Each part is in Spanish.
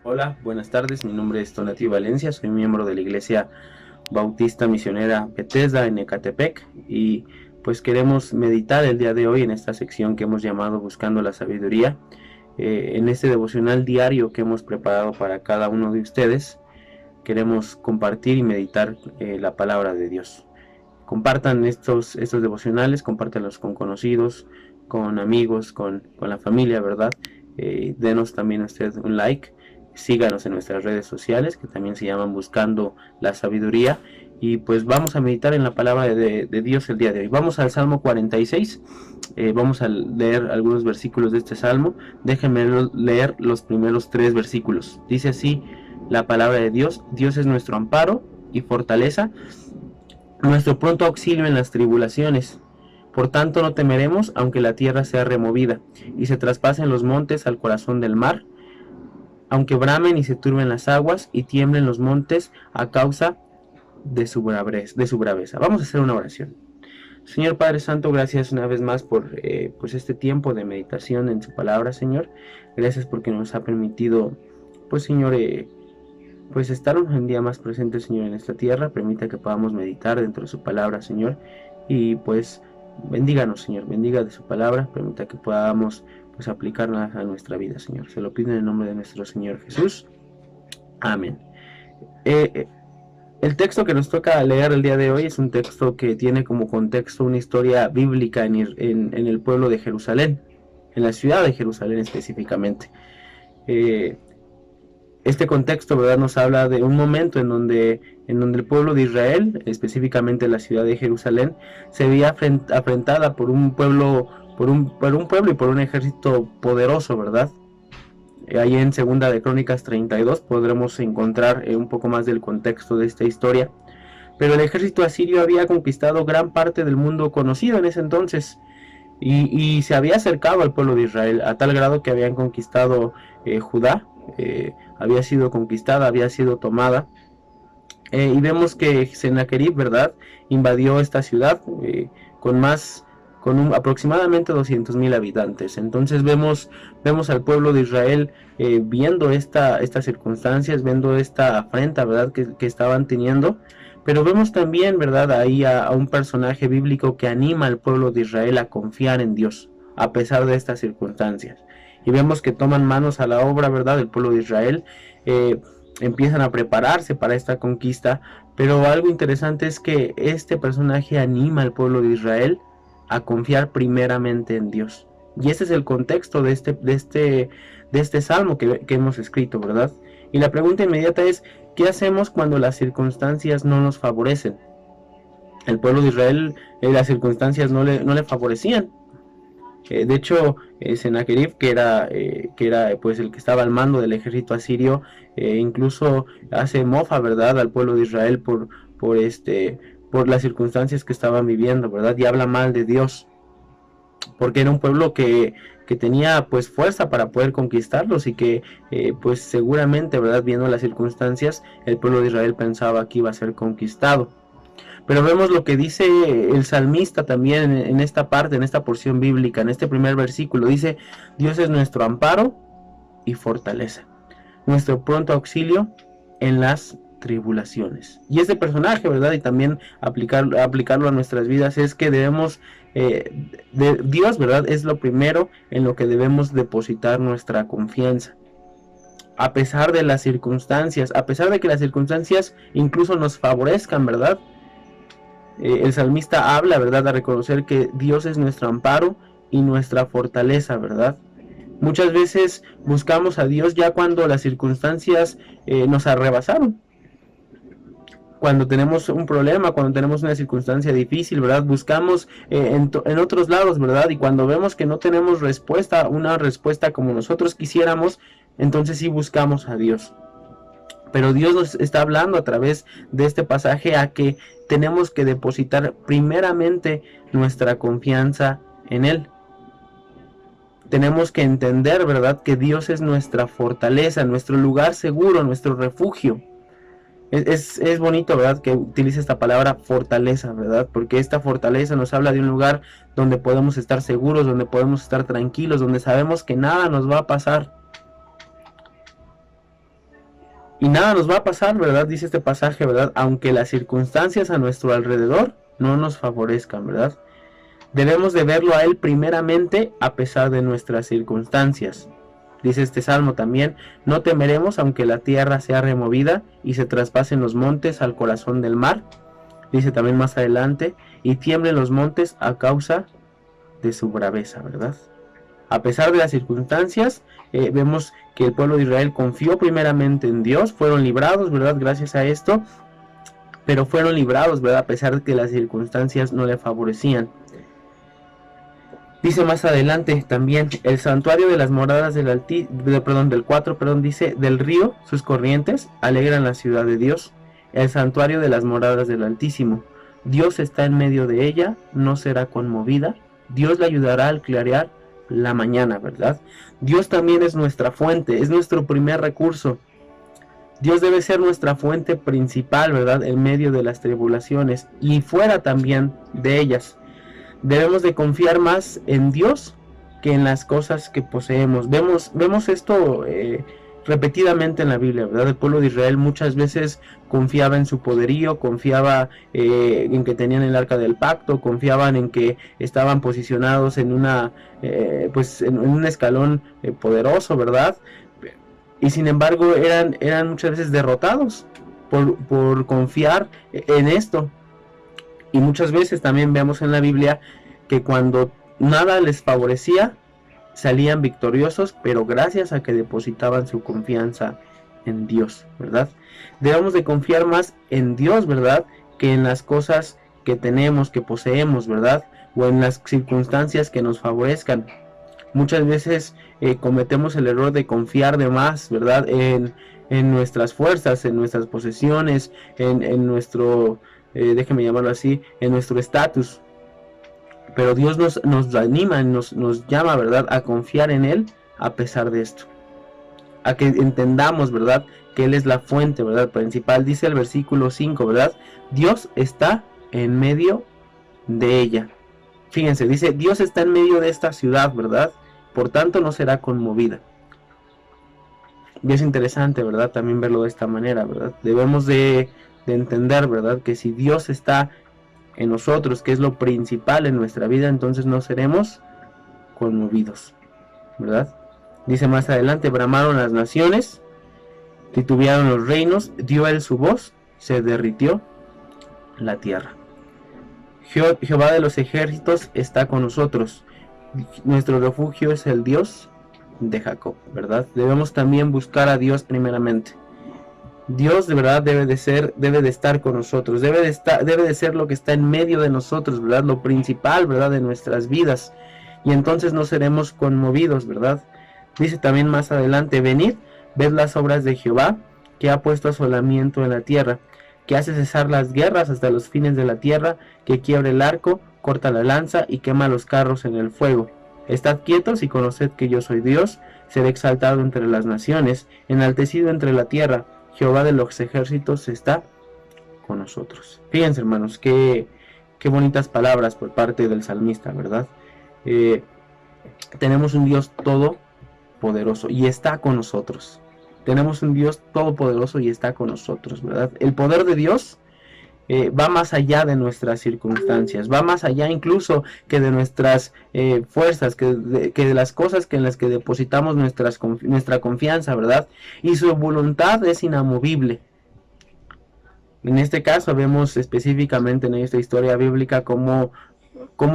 Hola, buenas tardes. Mi nombre es Tonati Valencia. Soy miembro de la Iglesia Bautista Misionera Bethesda en Ecatepec y pues queremos meditar el día de hoy en esta sección que hemos llamado Buscando la Sabiduría. En este devocional diario que hemos preparado para cada uno de ustedes, queremos compartir y meditar la palabra de Dios. Compartan estos devocionales, compártanlos con conocidos, con amigos, con la familia, ¿verdad? Denos también a usted un like, síganos en nuestras redes sociales que también se llaman Buscando la Sabiduría, y pues vamos a meditar en la palabra de Dios el día de hoy. Vamos al Salmo 46, vamos a leer algunos versículos de este Salmo. Déjenme leer los primeros 3 versículos. Dice así la palabra de Dios: Dios es nuestro amparo y fortaleza, nuestro pronto auxilio en las tribulaciones. Por tanto no temeremos, aunque la tierra sea removida, y se traspasen los montes al corazón del mar, aunque bramen y se turben las aguas, y tiemblen los montes a causa de su braveza. Vamos a hacer una oración. Señor Padre Santo, gracias una vez más por pues este tiempo de meditación en su palabra, Señor. Gracias porque nos ha permitido, pues Señor, pues estar un día más presente, Señor, en esta tierra. Permita que podamos meditar dentro de su palabra, Señor, y pues bendíganos, Señor, bendiga de su palabra. Permita que podamos pues aplicarla a nuestra vida, Señor. Se lo pido en el nombre de nuestro Señor Jesús. Amén. eh, el texto que nos toca leer el día de hoy es un texto que tiene como contexto una historia bíblica en el pueblo de Jerusalén, en la ciudad de Jerusalén específicamente. eh, este contexto, ¿verdad?, nos habla de un momento en donde el pueblo de Israel, específicamente la ciudad de Jerusalén, se veía afrentada por un pueblo, por un pueblo y por un ejército poderoso, ¿verdad? Ahí en Segunda de Crónicas 32 podremos encontrar un poco más del contexto de esta historia. Pero el ejército asirio había conquistado gran parte del mundo conocido en ese entonces, y se había acercado al pueblo de Israel a tal grado que habían conquistado Judá. Había sido conquistada, había sido tomada, y vemos que Sennacherib, ¿verdad?, invadió esta ciudad con más aproximadamente 200,000 habitantes. Entonces vemos al pueblo de Israel viendo estas circunstancias, viendo esta afrenta, ¿verdad?, que estaban teniendo. Pero vemos también, ¿verdad?, ahí a un personaje bíblico que anima al pueblo de Israel a confiar en Dios a pesar de estas circunstancias. Y vemos que toman manos a la obra, ¿verdad?, el pueblo de Israel. Empiezan a prepararse para esta conquista, pero algo interesante es que este personaje anima al pueblo de Israel a confiar primeramente en Dios. Y ese es el contexto de este salmo que hemos escrito, ¿verdad? Y la pregunta inmediata es: ¿qué hacemos cuando las circunstancias no nos favorecen? El pueblo de Israel, las circunstancias no le favorecían. De hecho, Sennacherib, que era pues el que estaba al mando del ejército asirio, incluso hace mofa, ¿verdad?, al pueblo de Israel por las circunstancias que estaban viviendo, ¿verdad? Y habla mal de Dios, porque era un pueblo que tenía pues fuerza para poder conquistarlos, y que pues seguramente, ¿verdad?, viendo las circunstancias, el pueblo de Israel pensaba que iba a ser conquistado. Pero vemos lo que dice el salmista también en esta parte, en esta porción bíblica, en este primer versículo. Dice: Dios es nuestro amparo y fortaleza, nuestro pronto auxilio en las tribulaciones. Y este personaje, ¿verdad?, y también aplicarlo a nuestras vidas, es que debemos, de Dios, ¿verdad?, es lo primero en lo que debemos depositar nuestra confianza. A pesar de las circunstancias, a pesar de que las circunstancias incluso nos favorezcan, ¿verdad? El salmista habla, ¿verdad?, a reconocer que Dios es nuestro amparo y nuestra fortaleza, ¿verdad? Muchas veces buscamos a Dios ya cuando las circunstancias nos arrebasaron. Cuando tenemos un problema, cuando tenemos una circunstancia difícil, ¿verdad?, buscamos en otros lados, ¿verdad? Y cuando vemos que no tenemos una respuesta como nosotros quisiéramos, entonces sí buscamos a Dios. Pero Dios nos está hablando a través de este pasaje a que tenemos que depositar primeramente nuestra confianza en Él. Tenemos que entender, ¿verdad?, que Dios es nuestra fortaleza, nuestro lugar seguro, nuestro refugio. Es bonito, ¿verdad?, que utilice esta palabra fortaleza, ¿verdad? Porque esta fortaleza nos habla de un lugar donde podemos estar seguros, donde podemos estar tranquilos, donde sabemos que nada nos va a pasar. Y nada nos va a pasar, ¿verdad? Dice este pasaje, ¿verdad? Aunque las circunstancias a nuestro alrededor no nos favorezcan, ¿verdad? Debemos de verlo a Él primeramente a pesar de nuestras circunstancias. Dice este salmo también, no temeremos aunque la tierra sea removida y se traspasen los montes al corazón del mar. Dice también más adelante, y tiemblen los montes a causa de su braveza, ¿verdad? A pesar de las circunstancias, vemos que el pueblo de Israel confió primeramente en Dios, fueron librados, ¿verdad? Gracias a esto, pero fueron librados, ¿verdad? A pesar de que las circunstancias no le favorecían. Dice más adelante también, el santuario de las moradas del 4, dice, del río, sus corrientes, alegran la ciudad de Dios, el santuario de las moradas del Altísimo. Dios está en medio de ella, no será conmovida, Dios la ayudará al clarear la mañana, ¿verdad? Dios también es nuestra fuente, es nuestro primer recurso. Dios debe ser nuestra fuente principal, ¿verdad? En medio de las tribulaciones y fuera también de ellas. Debemos de confiar más en Dios que en las cosas que poseemos. Vemos esto repetidamente en la Biblia, ¿verdad? El pueblo de Israel muchas veces confiaba en su poderío, confiaba en que tenían el arca del pacto, confiaban en que estaban posicionados en en un escalón poderoso, ¿verdad? Y sin embargo eran muchas veces derrotados por confiar en esto. Y muchas veces también vemos en la Biblia que cuando nada les favorecía, salían victoriosos, pero gracias a que depositaban su confianza en Dios, ¿verdad? Debemos de confiar más en Dios, ¿verdad? Que en las cosas que tenemos, que poseemos, ¿verdad? O en las circunstancias que nos favorezcan. Muchas veces cometemos el error de confiar de más, ¿verdad? En nuestras fuerzas, en nuestras posesiones, en nuestro... déjeme llamarlo así, en nuestro estatus. Pero Dios nos anima, nos llama, ¿verdad?, a confiar en Él a pesar de esto. A que entendamos, ¿verdad?, que Él es la fuente, ¿verdad?, principal. Dice el versículo 5, ¿verdad? Dios está en medio de ella. Fíjense, dice, Dios está en medio de esta ciudad, ¿verdad? Por tanto no será conmovida. Y es interesante, ¿verdad?, también verlo de esta manera, ¿verdad? Debemos de entender, ¿verdad?, que si Dios está en nosotros, que es lo principal en nuestra vida, entonces no seremos conmovidos, ¿verdad? Dice más adelante, bramaron las naciones, titubearon los reinos, dio él su voz, se derritió la tierra. Jehová de los ejércitos está con nosotros, nuestro refugio es el Dios de Jacob, ¿verdad? Debemos también buscar a Dios primeramente. Dios de verdad debe de estar con nosotros, debe de ser lo que está en medio de nosotros, ¿verdad? Lo principal, ¿verdad?, de nuestras vidas. Y entonces no seremos conmovidos, ¿verdad? Dice también más adelante, venid, ved las obras de Jehová, que ha puesto asolamiento en la tierra, que hace cesar las guerras hasta los fines de la tierra, que quiebra el arco, corta la lanza y quema los carros en el fuego. Estad quietos y conoced que yo soy Dios, seré exaltado entre las naciones, enaltecido entre la tierra. Jehová de los ejércitos está con nosotros. Fíjense, hermanos, qué bonitas palabras por parte del salmista, ¿verdad? Tenemos un Dios todopoderoso y está con nosotros. Tenemos un Dios todopoderoso y está con nosotros, ¿verdad? El poder de Dios va más allá de nuestras circunstancias, va más allá incluso que de nuestras fuerzas, que de las cosas en las que depositamos nuestra confianza, ¿verdad? Y su voluntad es inamovible. En este caso vemos específicamente en esta historia bíblica cómo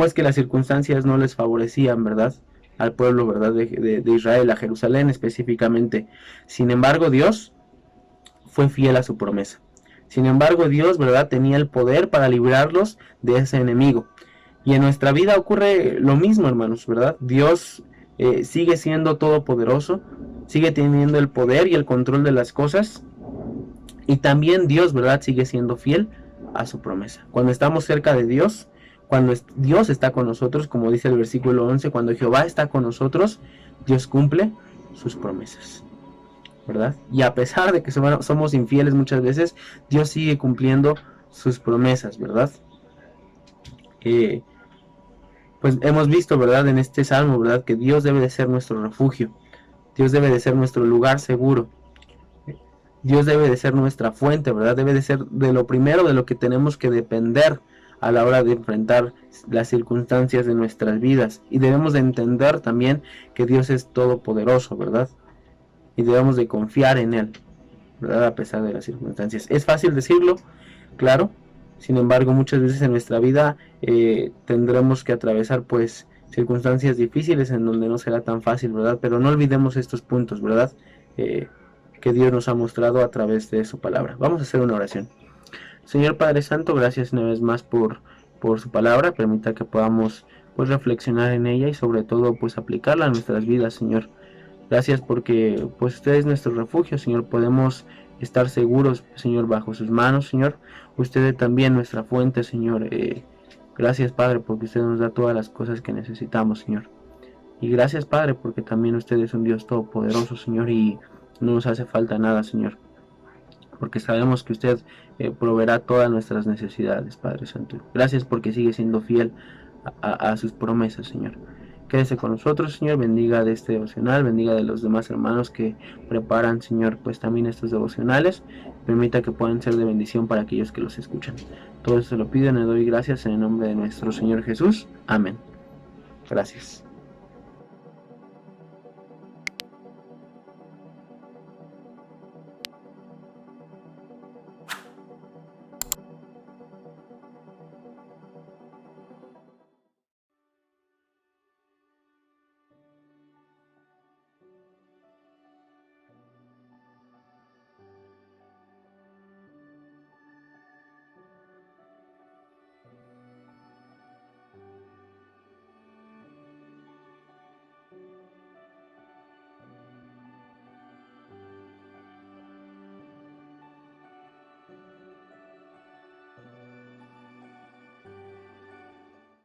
es que las circunstancias no les favorecían, ¿verdad?, al pueblo, ¿verdad?, de Israel, a Jerusalén específicamente. Sin embargo, Dios fue fiel a su promesa. Sin embargo, Dios, ¿verdad?, tenía el poder para librarlos de ese enemigo. Y en nuestra vida ocurre lo mismo, hermanos, ¿verdad? Dios sigue siendo todopoderoso, sigue teniendo el poder y el control de las cosas. Y también Dios, ¿verdad?, sigue siendo fiel a su promesa. Cuando estamos cerca de Dios, cuando Dios está con nosotros, como dice el versículo 11, cuando Jehová está con nosotros, Dios cumple sus promesas, ¿verdad? Y a pesar de que somos infieles muchas veces, Dios sigue cumpliendo sus promesas, ¿verdad? Pues hemos visto, ¿verdad?, en este salmo, ¿verdad?, que Dios debe de ser nuestro refugio, Dios debe de ser nuestro lugar seguro. Dios debe de ser nuestra fuente, ¿verdad? Debe de ser de lo primero de lo que tenemos que depender a la hora de enfrentar las circunstancias de nuestras vidas. Y debemos de entender también que Dios es todopoderoso, ¿verdad? Y debemos de confiar en Él, ¿verdad? A pesar de las circunstancias. Es fácil decirlo, claro. Sin embargo, muchas veces en nuestra vida tendremos que atravesar pues circunstancias difíciles en donde no será tan fácil, ¿verdad? Pero no olvidemos estos puntos, ¿verdad? Que Dios nos ha mostrado a través de su palabra. Vamos a hacer una oración. Señor Padre Santo, gracias una vez más por su palabra. Permita que podamos pues reflexionar en ella y sobre todo pues aplicarla a nuestras vidas, Señor. Gracias porque pues usted es nuestro refugio, Señor. Podemos estar seguros, Señor, bajo sus manos, Señor. Usted es también nuestra fuente, Señor. Gracias, Padre, porque usted nos da todas las cosas que necesitamos, Señor. Y gracias, Padre, porque también usted es un Dios todopoderoso, Señor, y no nos hace falta nada, Señor. Porque sabemos que usted proveerá todas nuestras necesidades, Padre Santo. Gracias porque sigue siendo fiel a sus promesas, Señor. Quédese con nosotros, Señor. Bendiga de este devocional, bendiga de los demás hermanos que preparan, Señor, pues también estos devocionales. Permita que puedan ser de bendición para aquellos que los escuchan. Todo esto lo pido y le doy gracias en el nombre de nuestro Señor Jesús. Amén. Gracias.